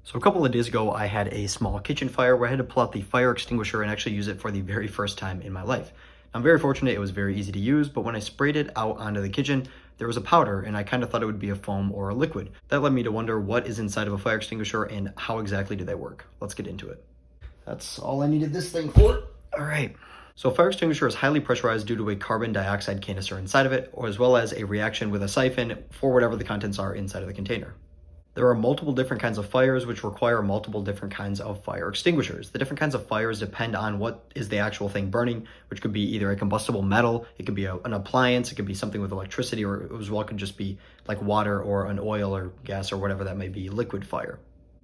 So a couple of days ago, I had a small kitchen fire where I had to pull out the fire extinguisher and actually use it for the very first time in my life. I'm very fortunate, it was very easy to use, but when I sprayed it out onto the kitchen, there was a powder and I kind of thought it would be a foam or a liquid. That led me to wonder what is inside of a fire extinguisher and how exactly do they work. Let's get into it. That's all I needed this thing for. All right. So a fire extinguisher is highly pressurized due to a carbon dioxide canister inside of it, or as well as a reaction with a siphon for whatever the contents are inside of the container. There are multiple different kinds of fires which require multiple different kinds of fire extinguishers. The different kinds of fires depend on what is the actual thing burning, which could be either a combustible metal, it could be an appliance, it could be something with electricity, or as well could just be like water or an oil or gas or whatever that may be, liquid fire.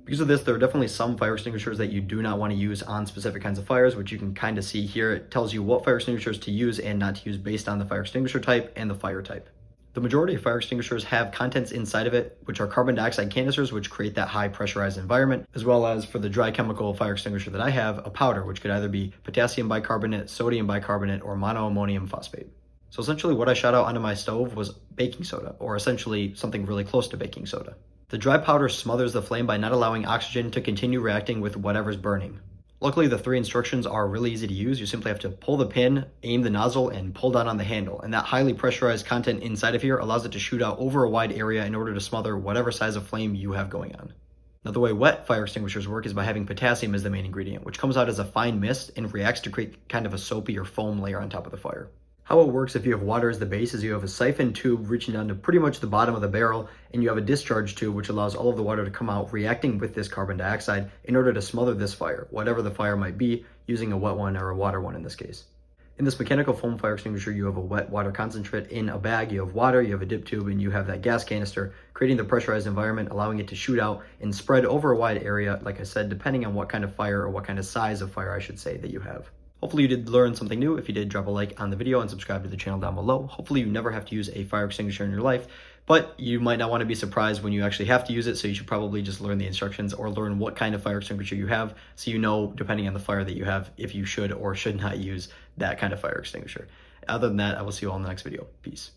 Because of this, there are definitely some fire extinguishers that you do not want to use on specific kinds of fires, which you can kind of see here. It tells you what fire extinguishers to use and not to use based on the fire extinguisher type and the fire type. The majority of fire extinguishers have contents inside of it, which are carbon dioxide canisters, which create that high pressurized environment, as well as for the dry chemical fire extinguisher that I have, a powder, which could either be potassium bicarbonate, sodium bicarbonate, or monoammonium phosphate. So essentially what I shot out onto my stove was baking soda, or essentially something really close to baking soda. The dry powder smothers the flame by not allowing oxygen to continue reacting with whatever's burning. Luckily, the 3 instructions are really easy to use. You simply have to pull the pin, aim the nozzle, and pull down on the handle. And that highly pressurized content inside of here allows it to shoot out over a wide area in order to smother whatever size of flame you have going on. Now, the way wet fire extinguishers work is by having potassium as the main ingredient, which comes out as a fine mist and reacts to create kind of a soapy or foam layer on top of the fire. How it works if you have water as the base is you have a siphon tube reaching down to pretty much the bottom of the barrel, and you have a discharge tube which allows all of the water to come out reacting with this carbon dioxide in order to smother this fire, whatever the fire might be, using a wet one or a water one in this case. In this mechanical foam fire extinguisher, you have a wet water concentrate in a bag, you have water, you have a dip tube, and you have that gas canister, creating the pressurized environment, allowing it to shoot out and spread over a wide area, like I said, depending on what kind of fire or what kind of size of fire I should say that you have. Hopefully you did learn something new. If you did, drop a like on the video and subscribe to the channel down below. Hopefully you never have to use a fire extinguisher in your life, but you might not want to be surprised when you actually have to use it, so you should probably just learn the instructions or learn what kind of fire extinguisher you have so you know, depending on the fire that you have, if you should or should not use that kind of fire extinguisher. Other than that, I will see you all in the next video. Peace.